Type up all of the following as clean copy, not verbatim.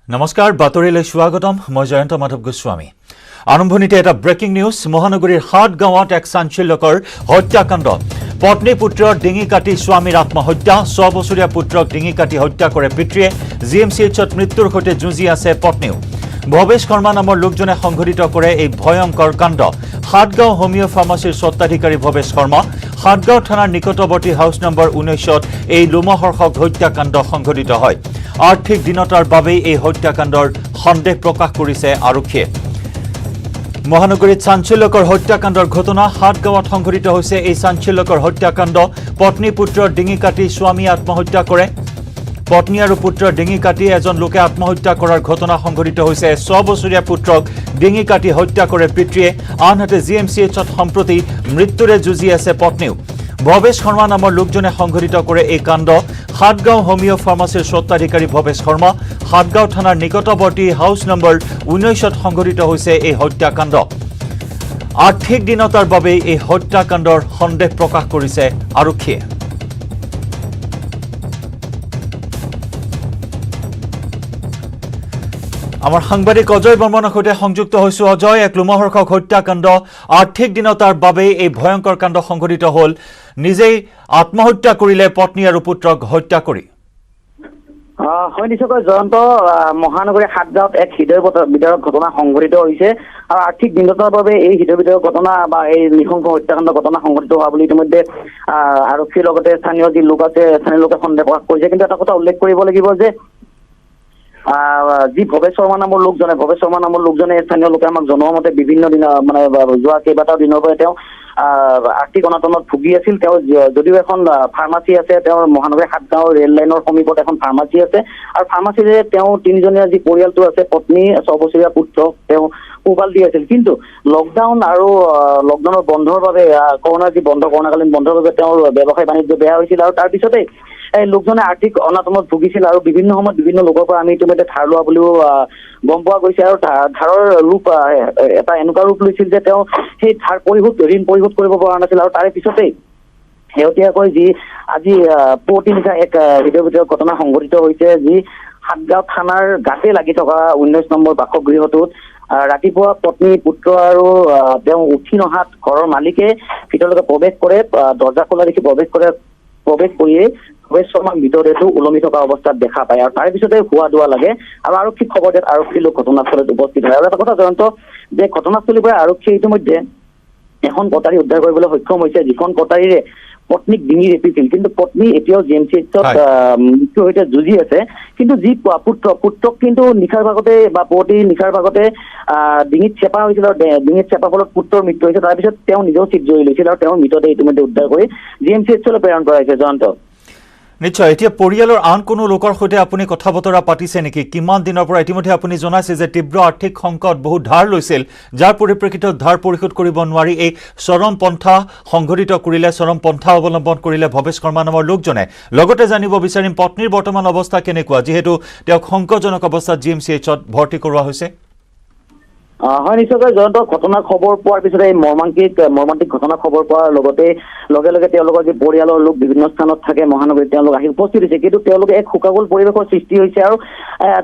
নমস্কাৰ বাতৰিলৈ স্বাগতম মই জয়ন্ত মাধৱ গোস্বামী আৰম্ভণিতে এটা ব্ৰেকিং নিউজ মহানগৰীৰ হাট গাঁৱত এক চাঞ্চল্যকৰ হত্যাকাণ্ড পত্নী পুত্ৰৰ ডিঙি কাটি স্বামীৰ আত্মহত্যা 6 বছৰীয়া পুত্ৰক ডিঙি কাটি হত্যা কৰে পিতৃয়ে জিএমচিএইচত মৃত্যুৰ সৈতে যুঁজি আছে পত্নীও ভৱেশ শৰ্মা নামৰ লোকজনে সংঘটিত কৰে এই ভয়ংকৰ কাণ্ড হাটগাঁও হোমিও ফাৰ্মাসীৰ স্বত্বাধিকাৰী ভৱেশ শৰ্মা হাটগাঁও থানাৰ নিকটৱৰ্তী হাউস নম্বৰ 19ত এই লোমহৰ্ষক হত্যাকাণ্ড সংঘটিত হয় আৰ্থিক দিনতাৰ বাবে এই হত্যাকাণ্ডৰ সন্দেহ প্ৰকাশ কৰিছে আৰক্ষীয়ে মহানগৰীত চাঞ্চল্যকৰ হত্যাকাণ্ডৰ ঘটনা হাটগাঁৱত সংঘটিত হৈছে এই চাঞ্চল্যকৰ হত্যাকাণ্ড পত্নী পুত্ৰৰ ডিঙি কাটি স্বামী আত্মহত্যা কৰে পত্নী আৰু পুত্ৰৰ ডিঙি কাটি এজন লোকে আত্মহত্যা কৰাৰ ঘটনা সংঘটিত হৈছে 6 বছৰীয়া পুত্ৰক ডিঙি কাটি হত্যা কৰে পিতৃয়ে আনহাতে জিএমচিএইচত সম্প্ৰতি মৃত্যুৰে যুঁজি আছে পত্নীও ভৱেশ শৰ্মা নামৰ লোকজনে সংঘটিত কৰে এই কাণ্ড হাটগাঁও হোমিও ফাৰ্মাসীৰ স্বত্বাধিকাৰী ভৱেশ শৰ্মা হাটগাঁও থানাৰ নিকটৱৰ্তী হাউস নম্বৰ 19ত সংঘটিত হৈছে এই হত্যাকাণ্ড আৰ্থিক দিনতাৰ বাবে এই হত্যাকাণ্ডৰ সন্দেহ প্ৰকাশ কৰিছে আৰক্ষীয়ে আমাৰ সাংবাদিক অজয় বৰ্মনৰ সৈতে সংযুক্ত হৈছো অজয় এক লোমহৰ্ষক হত্যাকাণ্ড আৰ্থিক দিনতাৰ বাবে এই ভয়ংকৰ কাণ্ড সংঘটিত হল নিজেই আত্মহত্যা কৰিলে পত্নী আৰু পুত্ৰক হত্যা কৰি হয় নিশ্চয়কৈ জয়ন্ত মহানগৰী হাটগাঁৱত এক হৃদয় বিদাৰক ঘটনা সংঘটিত হৈছে আৰু আৰ্থিক দিনতাৰ বাবে এই হৃদয় বিদাৰক ঘটনা বা এই নিশংস হত্যাকাণ্ড ঘটনা সংঘটিত হোৱা বুলি ইতিমধ্যে আৰক্ষীৰ লগতে স্থানীয় যি লোক আছে স্থানীয় লোকে সন্দেহ প্ৰকাশ কৰিছে কিন্তু এটা কথা উল্লেখ কৰিব লাগিব যে যি ভৱেশ শৰ্মা নামৰ লোকজনে স্থানীয় লোকে আমাক জনোৱা মতে বিভিন্ন দিন মানে যোৱা কেইবাটাও দিনৰ পৰা তেওঁ আৰ্থিক অনাটনত ভুগি আছিল তেওঁ যদিও এখন ফাৰ্মাচী আছে তেওঁৰ মহানগৰী হাটগাঁও ৰেল লাইনৰ সমীপত এখন ফাৰ্মাচী আছে আৰু ফাৰ্মাচীৰে তেওঁ তিনিজনীয়া যি পৰিয়ালটো আছে পত্নী 6 বছৰীয়া পুত্ৰক তেওঁ পোহপাল দি আছিল কিন্তু লকডাউনৰ বন্ধৰ বাবে কৰোণাকালীন বন্ধৰ বাবে তেওঁৰ ব্যৱসায় বাণিজ্য বেয়া হৈছিল আৰু তাৰ পিছতে এই লোকজনে আৰ্থিক অনাটনত ভুগিছিল আৰু বিভিন্ন সময়ত বিভিন্ন লোকৰ পৰা আমি ইতিমধ্যে ধাৰ লোৱা বুলিও গম পোৱা গৈছে আৰু ধাৰৰ ৰূপ এটা এনেকুৱা ৰূপ লৈছিল যে তেওঁ সেই ঋণ পৰিশোধ কৰিব পৰা নাছিল আৰু তাৰে পিছতেই শেহতীয়াকৈ যি আজি পুৱতি নিশা এক হৃদয় বিদাৰক ঘটনা সংঘটিত হৈছে যি হাটগাঁও থানাৰ গাতে লাগি থকা 19 নম্বৰ বাসগৃহটোত ৰাতিপুৱা পত্নী পুত্ৰ আৰু তেওঁ উঠি নহাত ঘৰৰ মালিকে ভিতৰলৈকে প্ৰৱেশ কৰে দৰ্জা খোলা দেখি প্ৰৱেশ কৰিয়ে ভৱেশ শৰ্মাৰ মৃতদেহটো ওলমি থকা অৱস্থাত দেখা পায় আৰু তাৰ পিছতে হোৱা দোৱা লাগে আৰু আৰক্ষীক খবৰ দিয়াত আৰক্ষী লোক ঘটনাস্থলীত উপস্থিত হয় আৰু এটা কথা জয়ন্ত যে ঘটনাস্থলীৰ পৰা আৰক্ষীয়ে ইতিমধ্যে এখন কটাৰী উদ্ধাৰ কৰিবলৈ সক্ষম হৈছে যিখন কটাৰীৰে পত্নীক ডিঙি ৰেপিছিল কিন্তু পত্নী এতিয়াও জিএমচিএইচত মৃত্যুৰ সৈতে যুঁজি আছে কিন্তু যি পুত্ৰক কিন্তু নিশাৰ ভাগতে বা পুৱতি নিশাৰ ভাগতে ডিঙিত চেপা হৈছিল আৰু ডিঙিত চেপা ফলত পুত্ৰৰ মৃত্যু হৈছে তাৰপিছত তেওঁ নিজেও চিত জড়ি লৈছিল আৰু তেওঁৰ মৃতদেহ ইতিমধ্যে উদ্ধাৰ কৰি জিএমচিএইচলৈ প্ৰেৰণ কৰা হৈছে জয়ন্ত নিশ্চয় এতিয়া পৰিয়ালৰ আন কোনো লোকৰ সৈতে আপুনি কথা বতৰা পাতিছে নেকি কিমান দিনৰ পৰা ইতিমধ্যে আপুনি জনাইছে যে তীব্ৰ আৰ্থিক সংকট বহু ধাৰ লৈছিল যাৰ পৰিপ্ৰেক্ষিতত ধাৰ পৰিশোধ কৰিব নোৱাৰি এই চৰম পন্থা অৱলম্বন কৰিলে ভৱেশ শৰ্মা নামৰ লোকজনে লগতে জানিব বিচাৰিম পত্নীৰ বৰ্তমান অৱস্থা কেনেকুৱা যিহেতু তেওঁক সংকটজনক অৱস্থাত জিএমচিএইচত ভৰ্তি কৰোৱা হৈছে হয় নিশ্চয়কৈ জয়ন্ত ঘটনাৰ খবৰ পোৱাৰ পিছতে এই মৰ্মান্তিক ঘটনাৰ খবৰ পোৱাৰ লগে লগে তেওঁলোকৰ যি পৰিয়ালৰ লোক বিভিন্ন স্থানত থাকে মহানগৰীত তেওঁলোক আহি উপস্থিত হৈছে কিন্তু তেওঁলোকে এক শোকাকুল পৰিৱেশৰ সৃষ্টি হৈছে আৰু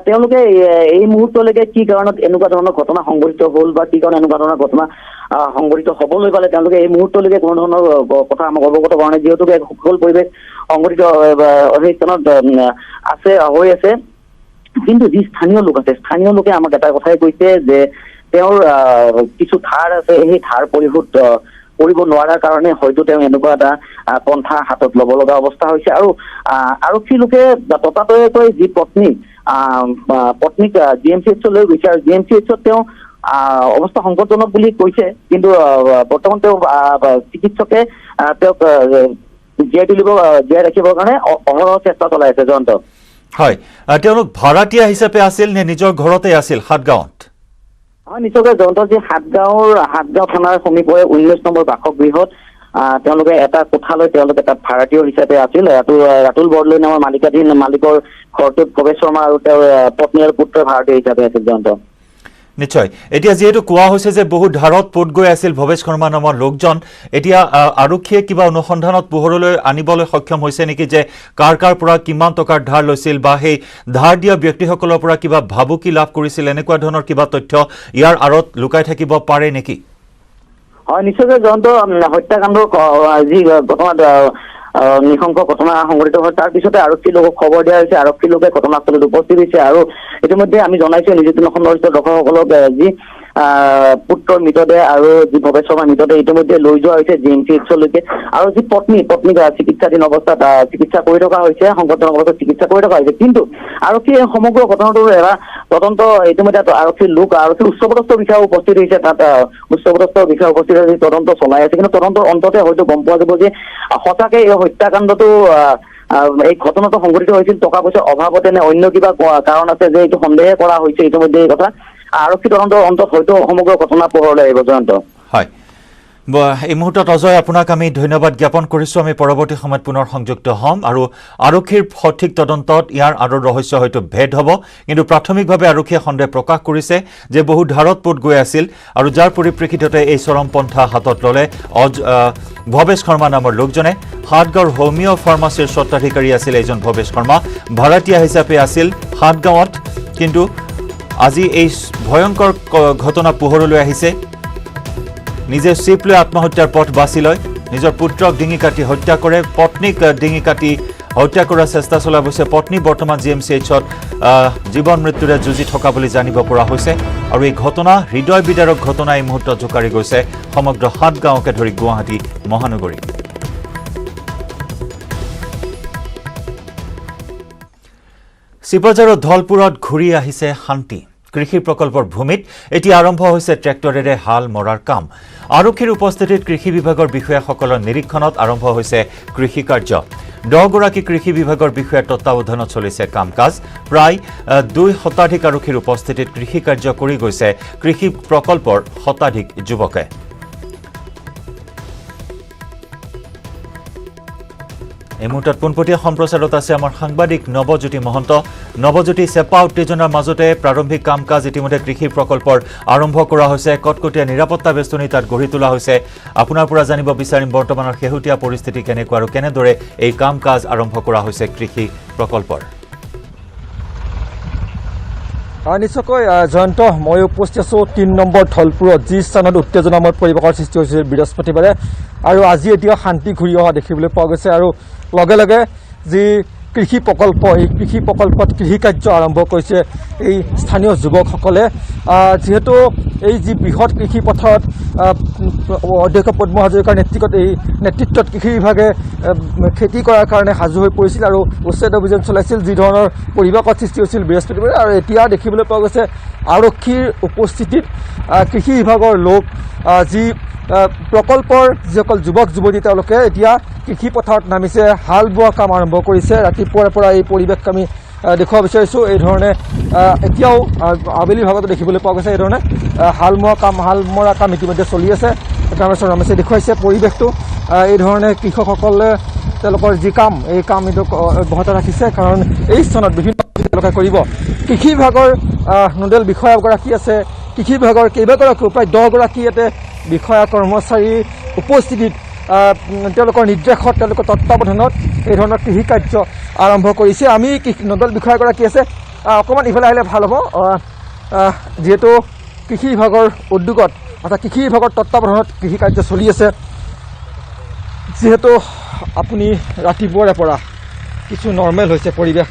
তেওঁলোকে এই মুহূৰ্তলৈকে কি কাৰণত এনেকুৱা ধৰণৰ ঘটনা সংঘটিত হ'ল বা কি কাৰণে এনেকুৱা ধৰণৰ ঘটনা সংঘটিত হ'বলৈ পালে তেওঁলোকে এই মুহূৰ্তলৈকে কোনো ধৰণৰ কথা আমাক অৱগত কৰা নাই যিহেতু এক শোকাকুল পৰিৱেশ সংঘটিত সেই স্থানত হৈ আছে কিন্তু যি স্থানীয় লোকে আমাক এটা কথাই কৈছে যে তেওঁৰ কিছু ধাৰ আছে সেই ধাৰ পৰিশোধ কৰিব নোৱাৰাৰ কাৰণে হয়তো তেওঁ এনেকুৱা এটা পন্থা হাতত ল'ব লগা অৱস্থা হৈছে আৰু আৰক্ষী লোকে ততাতৈয়াকৈ যি পত্নীক জিএমচিএইচলৈ গৈছে আৰু জিএমচিএইচত তেওঁ অৱস্থা সংকটজনক বুলি কৈছে কিন্তু বৰ্তমান তেওঁ চিকিৎসকে তেওঁক জীয়াই ৰাখিবৰ কাৰণে অহৰহ চেষ্টা চলাই আছে জয়ন্ত হয় তেওঁলোক ভাড়াতীয়া হিচাপে আছিল নে নিজৰ ঘৰতে আছিল হাটগাঁৱত হয় নিশ্চয়কৈ জয়ন্ত যি হাটগাঁও থানাৰ সমীপৰে 19 নম্বৰ বাসগৃহত তেওঁলোকে এটা কোঠালৈ তেওঁলোকে তাত ভাড়াতীয় হিচাপে আছিল ৰাতুল বৰদলৈ নামৰ মালিকৰ ঘৰটোত ভৱেশ শৰ্মা আৰু তেওঁৰ পত্নী আৰু পুত্ৰৰ ভাড়াতীয় হিচাপে আছিল জয়ন্ত নিশ্চয় এতিয়া যেহেতু কোৱা হৈছে যে বহু ধাৰত পোট গৈ আছিল ভৱেশ শৰ্মা নামৰ লোকজন এতিয়া আৰক্ষীয়ে কিবা অনুসন্ধানত পোহৰলৈ আনিবলৈ সক্ষম হৈছে নেকি যে কাৰ পৰা কিমান টকাৰ ধাৰ লৈছিল বা সেই ধাৰ দিয়া ব্যক্তিসকলৰ পৰা কিবা ভাবুকি লাভ কৰিছিল এনেকুৱা ধৰণৰ কিবা তথ্য ইয়াৰ আঁৰত লুকাই থাকিব পাৰে নেকি হয় নিশ্চয়কৈ জয়ন্ত হত্যাকাণ্ডৰ যি ঘটনা নৃশংস ঘটনা সংঘটিত হয় তাৰ পিছতে আৰক্ষী লোকক খবৰ দিয়া হৈছে আৰক্ষী লোকে ঘটনাস্থলত উপস্থিত হৈছে আৰু ইতিমধ্যে আমি জনাইছো নিযুক্তি সংশ্লিষ্ট দৰ্শকসকলক যি পুত্ৰৰ মৃতদেহ আৰু যি ভৱেশ শৰ্মাৰ মৃতদেহ ইতিমধ্যে লৈ যোৱা হৈছে GMCHলৈকে আৰু যি পত্নীক চিকিৎসাধীন অৱস্থাত চিকিৎসা কৰি থকা হৈছে সংকটজনক অৱস্থাত চিকিৎসা কৰি থকা হৈছে কিন্তু আৰক্ষীয়ে সমগ্ৰ ঘটনাটোৰ এটা তদন্ত ইতিমধ্যে আৰক্ষীৰ উচ্চপদস্থ বিষয়া উপস্থিত হৈছে তাত উচ্চপদস্থ বিষয়া উপস্থিত হৈ তদন্ত চলাই আছে কিন্তু তদন্তৰ অন্ততে হয়তো গম পোৱা যাব যে সঁচাকে এই হত্যাকাণ্ডটো এই ঘটনাটো সংঘটিত হৈছিল টকা পইচাৰ অভাৱতে নে অন্য কিবা কাৰণ আছে যে এইটো সন্দেহ কৰা হৈছে ইতিমধ্যে এই কথা আৰক্ষী তদন্তৰ অন্তত হয়তো সমগ্ৰ ঘটনা পোহৰলৈ আহিব জয়ন্ত হয় এই মুহূৰ্তত অজয় আপোনাক আমি ধন্যবাদ জ্ঞাপন কৰিছো আমি পৰৱৰ্তী সময়ত পুনৰ সংযুক্ত হ'ম আৰু আৰক্ষীৰ সঠিক তদন্তত ইয়াৰ আঁৰৰ ৰহস্য হয়তো ভেদ হ'ব কিন্তু প্ৰাথমিকভাৱে আৰক্ষীয়ে সন্দেহ প্ৰকাশ কৰিছে যে বহু ধাৰত পোট গৈ আছিল আৰু যাৰ পৰিপ্ৰেক্ষিততে এই চৰমপন্থা হাতত ল'লে ভৱেশ শৰ্মা নামৰ লোকজনে হাটগাঁৱৰ হোমিঅ' ফাৰ্মাচীৰ স্বত্বাধিকাৰী আছিল এইজন ভৱেশ শৰ্মা ভাড়াতীয়া হিচাপে আছিল হাটগাঁৱত কিন্তু আজি এই ভয়ংকৰ ঘটনা পোহৰলৈ আহিছে নিজে চিপ লৈ আত্মহত্যাৰ পথ বাছি লয় নিজৰ পুত্ৰক ডিঙি কাটি হত্যা কৰে পত্নীক ডিঙি কাটি হত্যা কৰাৰ চেষ্টা চলাই গৈছে পত্নী বৰ্তমান GMCHত জীৱন মৃত্যুৰে যুঁজি থকা বুলি জানিব পৰা হৈছে আৰু এই ঘটনা হৃদয় বিদাৰক ঘটনা এই মুহূৰ্তত জোকাৰি গৈছে সমগ্ৰ হাটগাঁৱকে ধৰি গুৱাহাটী মহানগৰী শিৱজাৰৰ ধলপুৰত ঘূৰি আহিছে শান্তি কৃষি প্ৰকল্পৰ ভূমিত এতিয়া আৰম্ভ হৈছে ট্ৰেক্টৰেৰে হাল মৰাৰ কাম আৰক্ষীৰ উপস্থিতিত কৃষি বিভাগৰ বিষয়াসকলৰ নিৰীক্ষণত আৰম্ভ হৈছে কৃষি কাৰ্য 10 গৰাকী কৃষি বিভাগৰ বিষয়াৰ তত্ত্বাৱধানত চলিছে কাম কাজ প্ৰায় 2 শতাধিক আৰক্ষীৰ উপস্থিতিত কৃষি কাৰ্য কৰি গৈছে কৃষি প্ৰকল্পৰ শতাধিক যুৱকে এই মুহূৰ্তত পোনপটীয়া সম্প্ৰচাৰত আছে আমাৰ সাংবাদিক নৱজ্যোতি মহন্ত নৱজ্যোতি চেপা উত্তেজনাৰ মাজতে প্ৰাৰম্ভিক কাম কাজ ইতিমধ্যে কৃষি প্ৰকল্পৰ আৰম্ভ কৰা হৈছে কটকটীয়া নিৰাপত্তা বেষ্টনী তাত গঢ়ি তোলা হৈছে আপোনাৰ পৰা জানিব বিচাৰিম বৰ্তমানৰ শেহতীয়া পৰিস্থিতি কেনেকুৱা আৰু কেনেদৰে এই কাম কাজ আৰম্ভ কৰা হৈছে কৃষি প্ৰকল্পৰ নিশ্চয়কৈ জয়ন্ত মই উপস্থিত আছো 3 নম্বৰ ধলপুৰত যি স্থানত উত্তেজনাময় পৰিৱেশৰ সৃষ্টি হৈছিল বৃহস্পতিবাৰে আৰু আজি এতিয়া শান্তি ঘূৰি অহা দেখিবলৈ পোৱা গৈছে আৰু লগে লগে যি কৃষি প্ৰকল্প এই কৃষি প্ৰকল্পত কৃষি কাৰ্য আৰম্ভ কৰিছে এই স্থানীয় যুৱকসকলে যেহেতু এই যি বৃহৎ কৃষি পথাৰত অধ্যক্ষ পদ্ম হাজৰিকাৰ নেতৃত্বত কৃষি বিভাগে খেতি কৰাৰ কাৰণে সাজু হৈ পৰিছিল আৰু উচ্ছেদ অভিযান চলাইছিল যি ধৰণৰ পৰিৱেশৰ সৃষ্টি হৈছিল বৃহস্পতিবাৰে আৰু এতিয়া দেখিবলৈ পোৱা গৈছে আৰক্ষীৰ উপস্থিতিত কৃষি বিভাগৰ লোক যি প্ৰকল্পৰ যিসকল যুৱক যুৱতী তেওঁলোকে এতিয়া কৃষি পথাৰত নামিছে হাল বোৱা কাম আৰম্ভ কৰিছে ৰাতিপুৱাৰ পৰা এই পৰিৱেশ আমি দেখুৱাব বিচাৰিছোঁ এই ধৰণে এতিয়াও আবেলি ভাগতো দেখিবলৈ পোৱা গৈছে এই ধৰণে হাল মৰা কাম ইতিমধ্যে চলি আছে কামেশ্বৰ ৰমেশে দেখুৱাইছে পৰিৱেশটো এই ধৰণে কৃষকসকলে তেওঁলোকৰ যি কাম এই কাম এইটো অব্যাহত ৰাখিছে কাৰণ এই স্থানত বিভিন্ন তেওঁলোকে কৰিব কৃষি বিভাগৰ নোডেল বিষয়াগৰাকী আছে কৃষি বিভাগৰ কেইবাগৰাকীও প্ৰায় 10 গৰাকী ইয়াতে বিষয়া কৰ্মচাৰী উপস্থিতিত তেওঁলোকৰ নিৰ্দেশত তেওঁলোকৰ তত্ত্বাৱধানত এই ধৰণৰ কৃষি কাৰ্য আৰম্ভ কৰিছে আমি নোডেল বিষয়াগৰাকী আছে অকণমান ইফালে আহিলে ভাল হ'ব যিহেতু কৃষি বিভাগৰ উদ্যোগত অৰ্থাৎ কৃষি বিভাগৰ তত্ত্বাৱধানত কৃষি কাৰ্য চলি আছে যিহেতু আপুনি ৰাতিপুৱাৰে পৰা কিছু নৰ্মেল হৈছে পৰিৱেশ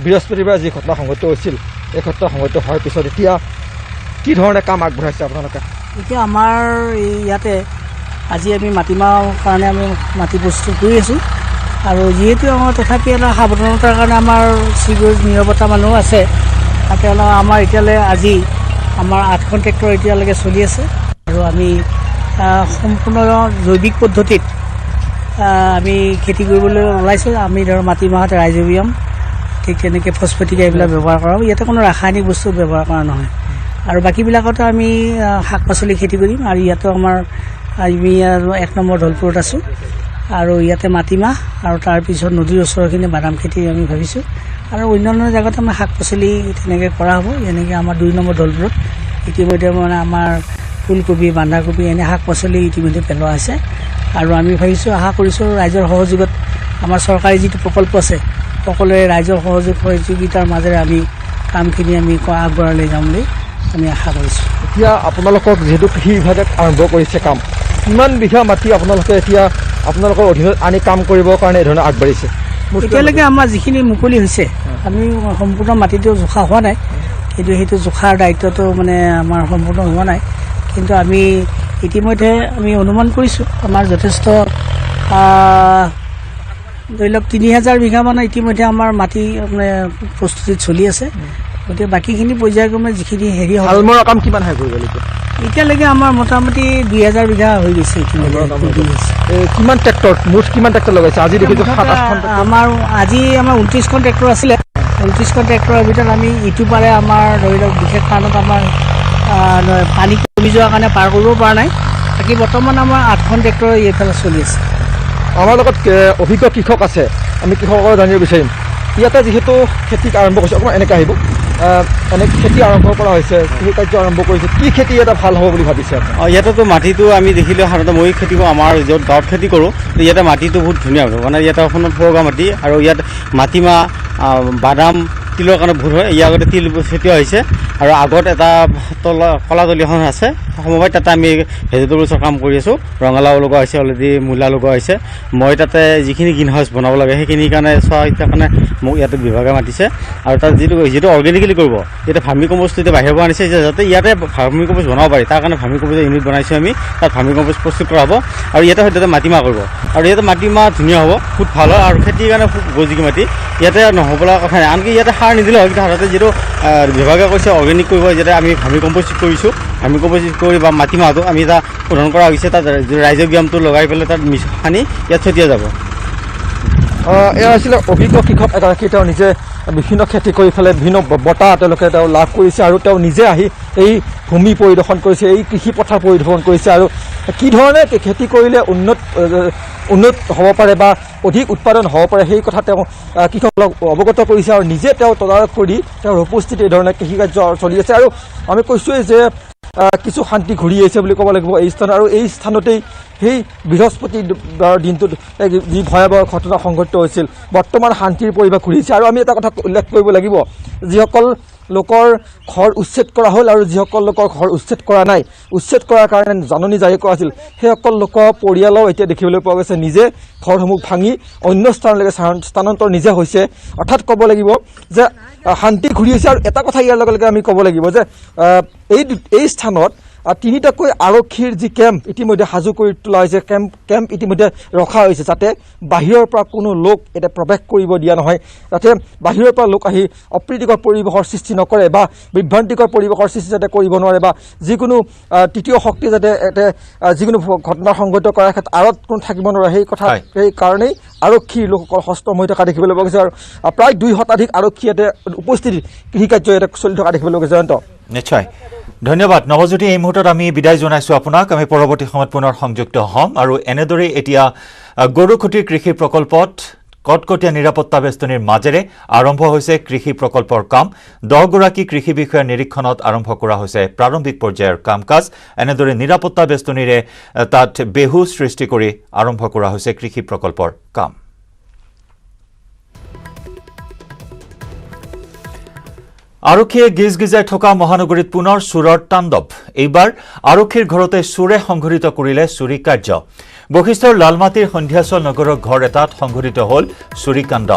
বৃহস্পতিবাৰে যি ঘটনা সংঘটিত হৈছিল এই ঘটনা সংঘটিত হোৱাৰ পিছত এতিয়া কি ধৰণে কাম আগবঢ়াইছে আপোনালোকে এতিয়া আমাৰ ইয়াতে আজি আমি মাটিমাহৰ কাৰণে আমি মাটি প্ৰস্তুত কৰি আছোঁ আৰু যিহেতু আমাৰ তথাপি এটা সাৱধানতাৰ কাৰণে আমাৰ চিকিউৰিটি নিৰাপত্তা মানুহ আছে তেওঁলোকে আমাৰ এতিয়ালৈ আজি আমাৰ 8খন ট্ৰেক্টৰ এতিয়ালৈকে চলি আছে আৰু আমি সম্পূৰ্ণ জৈৱিক পদ্ধতিত আমি খেতি কৰিবলৈ ওলাইছোঁ আমি ধৰক মাটিমাহত ৰাইজোবিয়াম ঠিক তেনেকৈ ফচফেটিকা এইবিলাক ব্যৱহাৰ কৰা ইয়াতে কোনো ৰাসায়নিক বস্তু ব্যৱহাৰ কৰা নহয় আৰু বাকীবিলাকতো আমি শাক পাচলি খেতি কৰিম আৰু ইয়াতো আমাৰ আমি আৰু 1 নম্বৰ ধলপুৰত আছোঁ আৰু ইয়াতে মাটিমাহ আৰু তাৰপিছত নদীৰ ওচৰৰখিনি বাদাম খেতি আমি ভাবিছোঁ আৰু অন্যান্য জেগাত আমাৰ শাক পাচলি তেনেকৈ কৰা হ'ব যেনেকৈ আমাৰ 2 নম্বৰ ধলপুৰত ইতিমধ্যে মানে আমাৰ ফুলকবি বন্ধাকবি এনে শাক পাচলি ইতিমধ্যে পেলোৱা আছে আৰু আমি ভাবিছোঁ আশা কৰিছোঁ ৰাইজৰ সহযোগত আমাৰ চৰকাৰী যিটো প্ৰকল্প আছে সকলোৱে ৰাইজৰ সহযোগিতাৰ মাজেৰে আমি কামখিনি আমি আগবঢ়াই লৈ যাম বুলি আমি আশা কৰিছোঁ। এতিয়া আপোনালোকক যিহেতু কৃষি বিভাগে আৰম্ভ কৰিছে কাম, কিমান বিঘা মাটি আপোনালোকে এতিয়া আপোনালোকৰ অধীনত আনি কাম কৰিবৰ কাৰণে এই ধৰণে আগবাঢ়িছে? এতিয়ালৈকে আমাৰ যিখিনি মুকলি হৈছে আমি সম্পূৰ্ণ মাটিটো জোখা হোৱা নাই, কিন্তু সেইটো জোখাৰ দায়িত্বটো মানে আমাৰ সম্পূৰ্ণ হোৱা নাই, কিন্তু আমি ইতিমধ্যে আমি অনুমান কৰিছোঁ আমাৰ যথেষ্ট ধৰি লওক 3000 বিঘামান ইতিমধ্যে আমাৰ মাটি মানে প্ৰস্তুতিত চলি আছে। গতিকে বাকীখিনি পৰ্যায়ক্ৰমে যিখিনি হেৰি হাল মৰা কাম কিমান শেষ হৈ গ'ল এতিয়ালৈকে আমাৰ মোটামুটি 2000 বিঘা হৈ গৈছে। কিমান ট্ৰেক্টৰ মুঠ কিমান ট্ৰেক্টৰ লগাইছে? আজি দেখিছোঁ আমাৰ 29খন ট্ৰেক্টৰ আছিলে। 29খন ট্ৰেক্টৰৰ ভিতৰত আমি ইটো পাৰে আমাৰ ধৰি লওক বিশেষ কাৰণত আমাৰ পানী কমি যোৱাৰ কাৰণে পাৰ কৰিব পৰা নাই। বাকী বৰ্তমান আমাৰ 8খন ট্ৰেক্টৰ এইফালে চলি আছে। আমাৰ লগত অভিজ্ঞ কৃষক আছে, আমি কৃষকৰ জানিব বিচাৰিম। ইয়াতে যিহেতু খেতি আৰম্ভ কৰিছে, অকণমান এনেকৈ আহিব, এনে খেতি আৰম্ভ কৰা হৈছে, কৃষি কাৰ্য আৰম্ভ কৰিছে, কি খেতি এটা ভাল হ'ব বুলি ভাবিছে? ইয়াতেতো মাটিটো আমি দেখিলোঁ সাধাৰণতে মই খেতি কৰোঁ, আমাৰ য'ত গাঁৱত খেতি কৰোঁ ইয়াতে মাটিটো বহুত ধুনীয়া হ'ব, মানে ইয়াতে অসমত ফৰগা মাটি আৰু ইয়াত মাটিমাহ বাদাম তিলৰ কাৰণে বহুত হয়। ইয়াৰ আগতে তিল খেতিও হৈছে আৰু আগত এটা কলাতলি এখন আছে সমবায়ত, তাতে আমি ভেজিটেবলছৰ কাম কৰি আছোঁ। ৰঙালাও লগোৱা হৈছে অলৰেডি, মূলা লগোৱা হৈছে। মই তাতে যিখিনি গ্ৰীণ হাউচ বনাব লাগে সেইখিনিৰ কাৰণে চোৱাৰ কাৰণে মোক ইয়াতে বিভাগে মাতিছে আৰু তাত যিটো অৰ্গেনিকেলি কৰিব, ইয়াতে ভাৰ্মি কম্পোষ্ট এতিয়া বাহিৰৰ পৰা আনিছে যাতে ইয়াতে ভাৰ্মি কম্পোষ্ট বনাব পাৰি, তাৰ কাৰণে ভাৰ্মি কম্পোষ্ট ইউনিট বনাইছোঁ আমি। তাত ভাৰ্মি কম্পোষ্ট প্ৰস্তুত কৰা হ'ব আৰু ইয়াতে সদ্যহতে মাটিমাহ কৰিব আৰু ইয়াতে মাটিমাহ ধুনীয়া হ'ব, খুব ভাল হয় আৰু খেতিৰ কাৰণে খুব উপযোগী মাটি। ইয়াতে নহ'বলৈ কথা নাই, আনকি ইয়াতে সাৰ নিদিলে হয়, কিন্তু সাধাৰণতে যিটো বিভাগে কৈছে অৰ্গেনিক কৰিব, যাতে আমি ভাৰ্মি কম্পোষ্ট কৰিছোঁ, ভাৰ্মি কম্পোষ্ট কৰি বা মাটিমাহটো আমি এটা শোধন কৰা হৈছে, তাত ৰাইজৰ ব্যায়ামটো লগাই পেলাই তাত সানি ইয়াত ছটিয়াই যাব। এয়া আছিলে অভিজ্ঞ কৃষক এগৰাকী, তেওঁ নিজে বিভিন্ন খেতি কৰি পেলাই বিভিন্ন বঁটা তেওঁলোকে লাভ কৰিছে আৰু তেওঁ নিজে আহি এই ভূমি পৰিদৰ্শন কৰিছে, এই কৃষি পথাৰ পৰিদৰ্শন কৰিছে আৰু কি ধৰণে খেতি কৰিলে উন্নত হ'ব পাৰে বা অধিক উৎপাদন হ'ব পাৰে সেই কথা তেওঁ কৃষকসকলক অৱগত কৰিছে আৰু নিজে তেওঁ তদাৰক কৰি তেওঁৰ উপস্থিত এই ধৰণে কৃষি কাৰ্য চলি আছে। আৰু আমি কৈছোঁৱেই যে কিছু শান্তি ঘূৰি আহিছে বুলি ক'ব লাগিব এই স্থানত, আৰু এই স্থানতেই সেই বৃহস্পতিবাৰৰ দিনটোত যি ভয়াৱহ ঘটনা সংঘটিত হৈছিল, বৰ্তমান শান্তিৰ পৰিৱেশ ঘূৰিছে। আৰু আমি এটা কথা উল্লেখ কৰিব লাগিব, যিসকল লোকৰ ঘৰ উচ্ছেদ কৰা হ'ল আৰু যিসকল লোকৰ ঘৰ উচ্ছেদ কৰা নাই, উচ্ছেদ কৰাৰ কাৰণে জাননী জাৰি কৰা আছিল, সেইসকল লোকৰ পৰিয়ালো এতিয়া দেখিবলৈ পোৱা গৈছে নিজে ঘৰসমূহ ভাঙি অন্য স্থানলৈকে স্থানান্তৰ নিজে হৈছে। অৰ্থাৎ ক'ব লাগিব যে শান্তি ঘূৰি আহিছে। আৰু এটা কথা ইয়াৰ লগে লগে আমি ক'ব লাগিব যে এই স্থানত 3টাকৈ আৰক্ষীৰ যি কেম্প ইতিমধ্যে সাজু কৰি তোলা হৈছে, কেম্প ইতিমধ্যে ৰখা হৈছে, যাতে বাহিৰৰ পৰা কোনো লোক এতিয়া প্ৰৱেশ কৰিব দিয়া নহয়, যাতে বাহিৰৰ পৰা লোক আহি অপ্ৰীতিকৰ পৰিৱেশৰ সৃষ্টি নকৰে বা বিভ্ৰান্তিকৰ পৰিৱেশৰ সৃষ্টি যাতে কৰিব নোৱাৰে বা যিকোনো তৃতীয় শক্তি যাতে যিকোনো ঘটনা সংঘটিত কৰাৰ ক্ষেত্ৰত আঁৰত কোনো থাকিব নোৱাৰে, সেই কথা সেই কাৰণেই আৰক্ষীৰ লোকসকল সষ্টম হৈ থকা দেখিবলৈ পোৱা গৈছে। আৰু প্ৰায় 2 শতাধিক আৰক্ষী ইয়াতে উপস্থিতি কৃষিকাৰ্য ইয়াতে চলি থকা দেখিবলৈ গৈছে। জয়ন্ত, নিশ্চয় ধন্যবাদ। নৱজ্যোতি, এই মুহূৰ্তত আমি বিদায় জনাইছোঁ আপোনাক। আমি পৰৱৰ্তী সময়ত পুনৰ সংযুক্ত হ'ম আৰু এনেদৰে এতিয়া গৰুখুটিৰ কৃষি প্ৰকল্পত কটকটীয়া নিৰাপত্তা বেষ্টনীৰ মাজেৰে আৰম্ভ হৈছে কৃষি প্ৰকল্পৰ কাম। 10 গৰাকী কৃষি বিষয়াৰ নিৰীক্ষণত আৰম্ভ কৰা হৈছে প্ৰাৰম্ভিক পৰ্যায়ৰ কাম কাজ। এনেদৰে নিৰাপত্তা বেষ্টনীৰে তাত বেহু সৃষ্টি কৰি আৰম্ভ কৰা হৈছে কৃষি প্ৰকল্পৰ কাম। আৰক্ষীয়ে গিজগিজাই থকা মহানগৰীত পুনৰ চোৰৰ তাণ্ডৱ। এইবাৰ আৰক্ষীৰ ঘৰতে চোৰে সংঘটিত কৰিলে চুৰি কাৰ্য। বশিষ্ঠৰ লালমাটিৰ সন্ধিয়াচল নগৰৰ ঘৰ এটাত সংঘটিত হ'ল চুৰিকাণ্ড।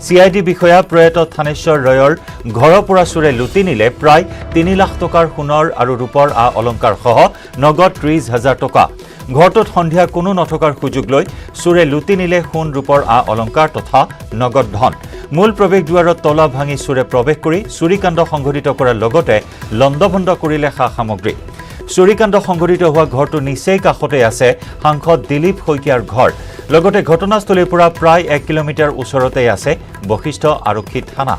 CID বিষয়া প্ৰয়াত থানেশ্বৰ ৰয়ৰ ঘৰৰ পৰা চোৰে লুটি নিলে প্ৰায় 3 লাখ টকাৰ সোণৰ আৰু ৰূপৰ অলংকাৰ সহ নগদ 30,000 টকা। ঘৰটোত সন্ধিয়া কোনো নথকাৰ সুযোগ লৈ চোৰে লুটি নিলে সোণ ৰূপৰ অলংকাৰ তথা নগদ ধন। মূল প্ৰৱেশ দুৱাৰত তলা ভাঙি চোৰে প্ৰৱেশ কৰি চুৰিকাণ্ড সংঘটিত কৰাৰ লগতে লণ্ডভণ্ড কৰিলে সা সামগ্ৰী। চুৰিকাণ্ড সংঘটিত হোৱা ঘৰটো নিচেই কাষতে আছে সাংসদ দিলীপ শইকীয়াৰ ঘৰ। লগতে ঘটনাস্থলীৰ পৰা প্ৰায় 1 কিলোমিটাৰ ওচৰতে আছে বশিষ্ঠ আৰক্ষী থানা।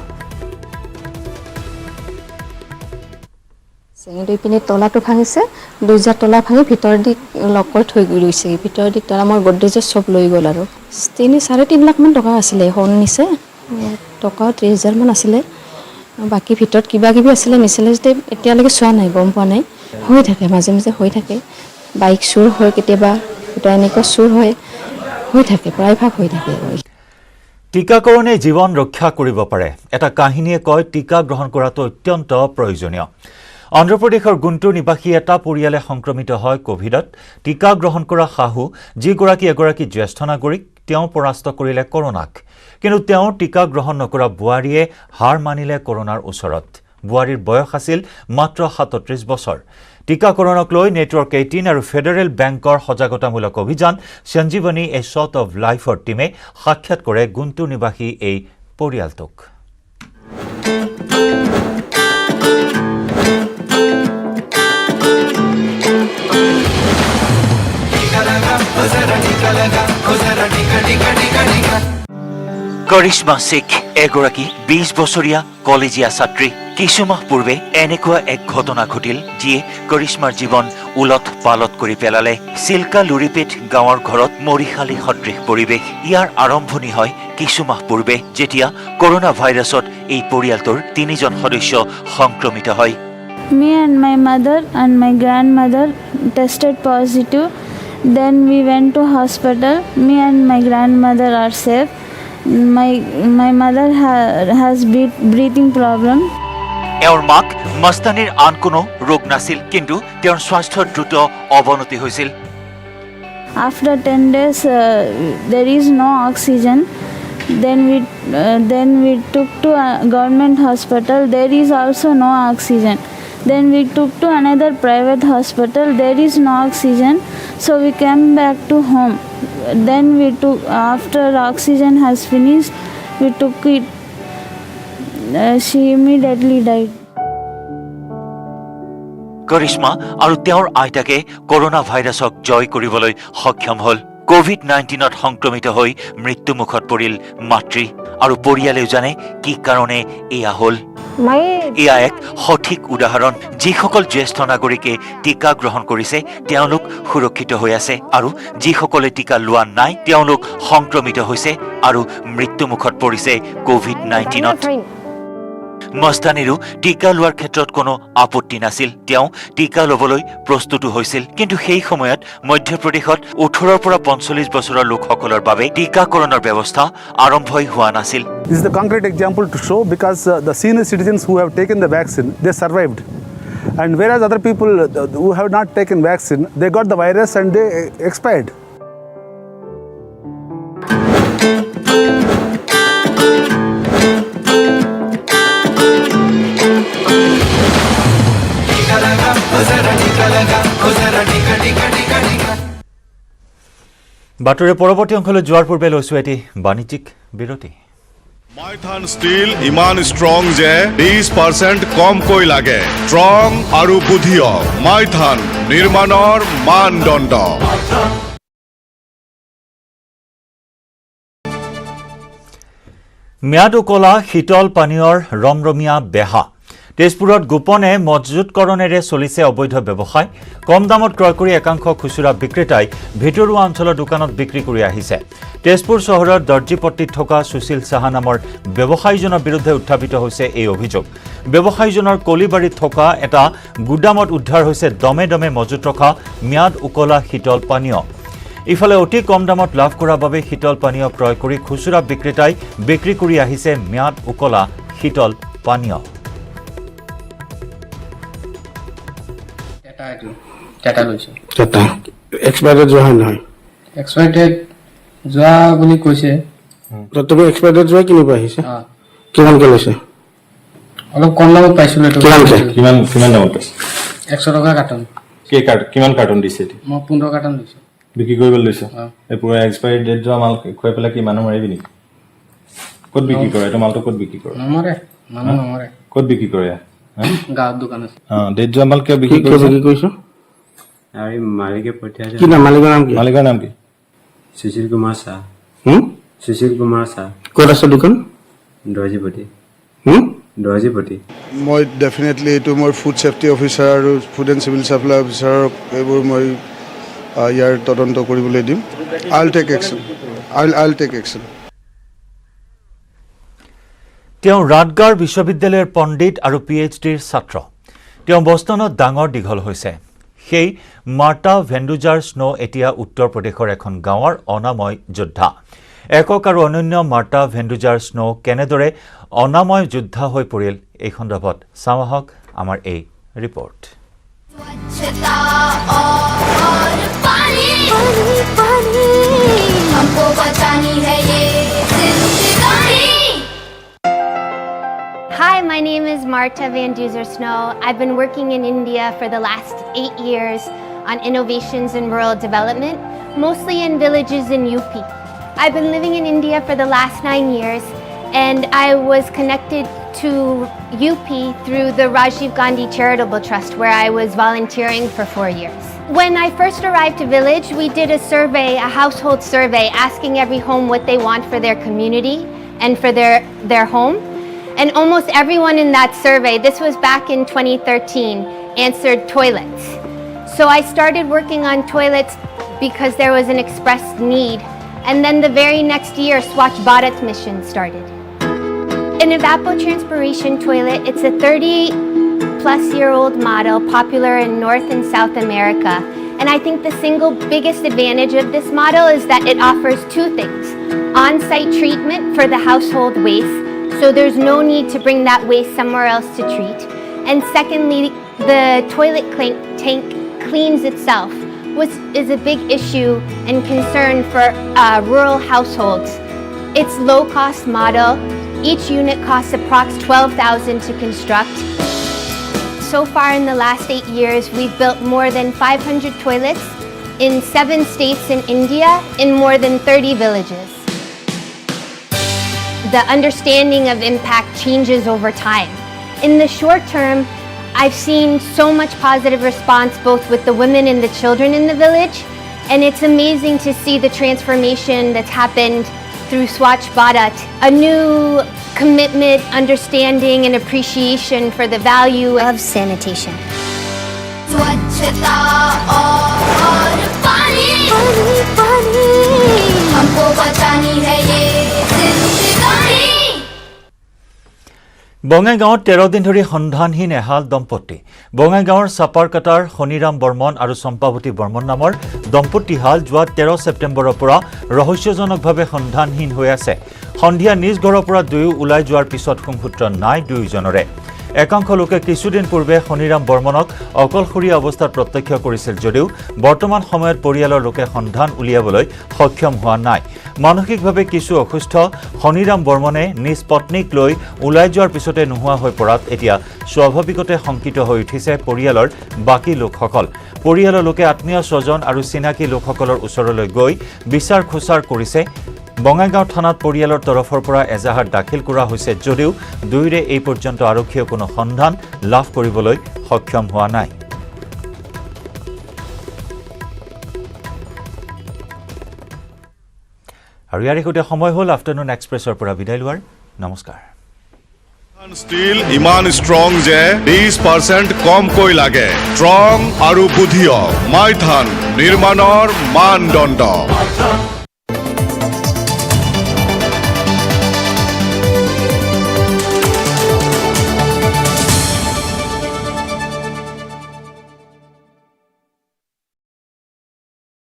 ইপিনে তলাটো ভাঙিছে, দৰ্জা তলা ভাঙি ভিতৰৰ দিক লক কৰি থৈ গৈছে। ভিতৰৰ দিক তলা মোৰ গড্ৰেজৰ চব লৈ গ'ল আৰু 3-3.5 লাখ মান টকা আছিলে, সোণ নিছে, টকা 30,000 মান আছিলে। বাকী ভিতৰত কিবা কিবি আছিলে মিছালেজ টাইপ এতিয়ালৈকে চোৱা নাই, গম পোৱা নাই। হৈ থাকে মাজে মাজে হৈ থাকে, বাইক চুৰ হয় কেতিয়াবা, গোটেই এনেকুৱা চুৰ হৈ থাকে, প্ৰায়ভাগ হৈ থাকে। টীকাকৰণে জীৱন ৰক্ষা কৰিব পাৰে। এটা কাহিনীয়ে কয় টীকা গ্ৰহণ কৰাটো অত্যন্ত প্ৰয়োজনীয়। অন্ধ্ৰপ্ৰদেশৰ গুণ্টুৰ নিবাসী এটা পৰিয়ালে সংক্ৰমিত হয় কোভিডত। টীকা গ্ৰহণ কৰা শাহু যিগৰাকী এগৰাকী জ্যেষ্ঠ নাগৰিক, তেওঁ পৰাস্ত কৰিলে কৰোনাক। কিন্তু তেওঁৰ টীকা গ্ৰহণ নকৰা বোৱাৰীয়ে হাৰ মানিলে কৰোনাৰ ওচৰত। বোৱাৰীৰ বয়স আছিল মাত্ৰ 37 বছৰ। টীকাকৰণক লৈ নেটৱৰ্ক 18 আৰু ফেডাৰেল বেংকৰ সজাগতামূলক অভিযান সঞ্জীৱনী এ শ্বট অৱ লাইফৰ টীমে সাক্ষাৎ কৰে গুণ্টুৰ নিবাসী এই পৰিয়ালটোক। কৰিশ্মা শেখ এগৰাকী 20 বছৰীয়া কলেজীয়া ছাত্ৰী। কিছুমাহ পূৰ্বে এনেকুৱা এক ঘটনা ঘটিল যিয়ে কৰিশ্মাৰ জীৱন উলট পালট কৰি পেলালে। চিল্কা লুৰিপেট গাঁৱৰ ঘৰত মৰিশালী সদৃশ পৰিৱেশ। ইয়াৰ আৰম্ভণি হয় কিছুমাহ পূৰ্বে, যেতিয়া কৰোনা ভাইৰাছত এই পৰিয়ালটোৰ 3জন সদস্য সংক্ৰমিত হয়। Me and my mother and my grandmother tested positive. Then we went to hospital. Me and my grandmother are safe. My mother has breathing problem. এওঁৰ মাক মস্তানীৰ আন কোনো ৰোগ নাছিল, কিন্তু তেওঁৰ স্বাস্থ্যৰ দ্ৰুত অৱনতি হৈছিল। After 10 days, there is no oxygen. Then we took to a government hospital. There is also no oxygen. Then we took to another private hospital. There is no oxygen. So we came back to home. Then we took, after oxygen has finished, we took it. She immediately died. Karishma আৰু তেওঁৰ আইতাকে corona ভাইৰাছক জয় কৰিবলৈ সক্ষম হ'ল। কোভিড-19ত সংক্ৰমিত হৈ মৃত্যুমুখত পৰিল মাতৃ। আৰু পৰিয়ালেও জানে কি কাৰণে এয়া হ'ল। এয়া এক সঠিক উদাহৰণ। যিসকল জ্যেষ্ঠ নাগৰিকে টীকা গ্ৰহণ কৰিছে তেওঁলোক সুৰক্ষিত হৈ আছে, আৰু যিসকলে টীকা লোৱা নাই তেওঁলোক সংক্ৰমিত হৈছে আৰু মৃত্যুমুখত পৰিছে কোভিড-19ত। মস্তানীৰো টীকা লোৱাৰ ক্ষেত্ৰত কোনো আপত্তি নাছিল। তেওঁ টীকা ল'বলৈ প্ৰস্তুতো হৈছিল, কিন্তু সেই সময়ত মধ্যপ্ৰদেশত 18 পৰা 45 বছৰৰ লোকসকলৰ বাবে টীকাকৰণৰ ব্যৱস্থা আৰম্ভই হোৱা নাছিল। This is the concrete example to show, because the senior citizens who have taken the vaccine, they survived. And whereas other people who have not taken vaccine, they got the virus and they expired. বাতৰিৰ পৰৱৰ্তী অংশলৈ যোৱাৰ পূৰ্বে লৈছো এটি বাণিজ্যিক বিৰতি। Maithon steel ইমান ষ্ট্ৰং যে 20% কমকৈ লাগে। ষ্ট্ৰং আৰু বুদ্ধিয় মাইথান নিৰ্মাণৰ মানদণ্ড। ম্যাদ উকলা শীতল পানীয়ৰ ৰমৰমীয়া বেহা। তেজপুৰত গোপনে মজুতকৰণেৰে চলিছে অবৈধ ব্যৱসায়। কম দামত ক্ৰয় কৰি একাংশ খুচুৰা বিক্ৰেতাই ভিতৰুৱা অঞ্চলৰ দোকানত বিক্ৰী কৰি আহিছে। তেজপুৰ চহৰৰ দৰ্জীপট্টিত থকা সুশীল সাহা নামৰ ব্যৱসায়ীজনৰ বিৰুদ্ধে উত্থাপিত হৈছে এই অভিযোগ। ব্যৱসায়ীজনৰ কলিবাৰীত থকা এটা গুদামত উদ্ধাৰ হৈছে দমে দমে মজুত ৰখা ম্যাদ উকলা শীতল পানীয়। ইফালে অতি কম দামত লাভ কৰাৰ বাবে শীতল পানীয় ক্ৰয় কৰি খুচুৰা বিক্ৰেতাই বিক্ৰী কৰি আহিছে ম্যাদ উকলা শীতল পানীয়। এক্সপায়াৰ্ড যোৱা হয় নহয়? এক্সপায়াৰ্ড যোৱা বুলি কৈছে। তুমি এক্সপায়াৰ্ড যোৱা কিনিব আহিছে? কিমানকে লৈছে? অলপ কম দামত পাইছিলোঁ। কিমান দামত পাইছে? 100 টকা কাৰ্টন। কিমান কাৰ্টন দিছে? মই 15 কাৰ্টন দিছোঁ। বিক্ৰী কৰিবলৈ লৈছে? এই পুৰা এক্সপায়াৰী ডেট যোৱা মাল খুৱাই পেলাই কি মানুহ মাৰিবি নেকি? ক'ত বিক্ৰী কৰে এইটো মালটো? ক'ত বিক্ৰী কৰে? নমৰে, মানুহ নমৰে। ক'ত বিক্ৰী কৰে? গাঁৱত দোকান আছে। ডেট যোৱা মাল কিয় বিক্ৰী কৰিছ? মালিকে পঠিয়াইছে। কি নাম? মালিকৰ নাম কি? মালিকৰ নাম কি? সুশীল কুমাৰ শাহ। সুশীল কুমাৰ শাহ। ক'ত আছে দোকান? দৰ্জীপট্টি। মই ডেফিনেটলি এইটো মোৰ ফুড ছেফটি অফিচাৰ আৰু ফুড এণ্ড চিভিল ছাপ্লাই অফিচাৰক এইবোৰ মই ইয়াৰ তদন্ত কৰিবলৈ দিম। আইল টেক একশ্যন। তেওঁ ৰাটগাৰ বিশ্ববিদ্যালয়ৰ পণ্ডিত আৰু PhDৰ ছাত্ৰ তেওঁ বষ্টনত ডাঙৰ দীঘল হৈছে সেই মাৰ্টা ভেণ্ডুজাৰ স্নো এতিয়া উত্তৰ প্ৰদেশৰ এখন গাঁৱৰ অনাময় যোদ্ধা একক আৰু অনন্য মাৰ্টা ভেণ্ডুজাৰ স্নো কেনেদৰে অনাময় যোদ্ধা হৈ পৰিল এই সন্দৰ্ভত চাওঁহক আমাৰ এই report Hi, my name is Marta Van Duzer Snow. I've been working in India for the last 8 years on innovations in rural development, mostly in villages in UP. I've been living in India for the last 9 years, and I was connected to UP through the Rajiv Gandhi Charitable Trust, where I was volunteering for 4 years. When I first arrived to village, we did a survey, a household survey, asking every home what they want for their community and for their home. And almost everyone in that survey, this was back in 2013, answered toilets. So I started working on toilets because there was an expressed need. And then the very next year, Swachh Bharat mission started. An evapotranspiration toilet, it's a 30-plus-year-old model popular in North and South America. And I think the single biggest advantage of this model is that it offers two things. On-site treatment for the household waste, so there's no need to bring that waste somewhere else to treat. And secondly, the toilet tank cleans itself, which is a big issue and concern for rural households. It's low-cost model. Each unit costs approx. $12,000 to construct. So far in the last 8 years, we've built more than 500 toilets in 7 states in India in more than 30 villages. The understanding of impact changes over time. In the short term, I've seen so much positive response both with the women and the children in the village, and it's amazing to see the transformation that's happened through Swachh Bharat, a new commitment, understanding, and appreciation for the value of sanitation. বঙাইগাঁৱত 13 দিন ধৰি সন্ধানহীন এহাল দম্পতি বঙাইগাঁৱৰ চাপাৰকাটাৰ শনিৰাম বৰ্মন আৰু চম্পাৱতী বৰ্মন নামৰ দম্পতিহাল যোৱা 13 ছেপ্টেম্বৰৰ পৰা ৰহস্যজনকভাৱে সন্ধানহীন হৈ আছে সন্ধিয়া নিজ ঘৰৰ পৰা দুয়ো ওলাই যোৱাৰ পিছত সংসূত্ৰ নাই দুয়োজনৰে একাংশ লোকে কিছুদিন পূৰ্বে শনিৰাম বৰ্মনক অকলশৰীয়া অৱস্থাত প্ৰত্যক্ষ কৰিছিল যদিও বৰ্তমান সময়ত পৰিয়ালৰ লোকে সন্ধান উলিয়াবলৈ সক্ষম হোৱা নাই মানসিকভাৱে কিছু অসুস্থ শনিৰাম বৰ্মনে নিজ পত্নীক লৈ ওলাই যোৱাৰ পিছতে নোহোৱা হৈ পৰাত এতিয়া স্বাভাৱিকতে শংকিত হৈ উঠিছে পৰিয়ালৰ বাকী লোকসকল পৰিয়ালৰ লোকে আত্মীয় স্বজন আৰু চিনাকি লোকসকলৰ ওচৰলৈ গৈ বিচাৰ খোচাৰ কৰিছে বঙাইগাঁও থানাত পৰিয়ালৰ তৰফৰ পৰা এজাহাৰ দাখিল কৰা হৈছে যদিও দুয়োৰে এই পৰ্যন্ত আৰক্ষীয়ে কোনো সন্ধান লাভ কৰিবলৈ সক্ষম হোৱা নাই আৰু ইয়াৰ সৈতে সময় হ'ল আফটাৰনুন এক্সপ্ৰেছৰ পৰা বিদায় লোৱাৰ নমস্কাৰ ষ্টীল ইমান ষ্ট্ৰং যে 20% কমকৈ লাগে ষ্ট্ৰং আৰু বুদ্ধিয় মাইথান নিৰ্মাণৰ মানদণ্ড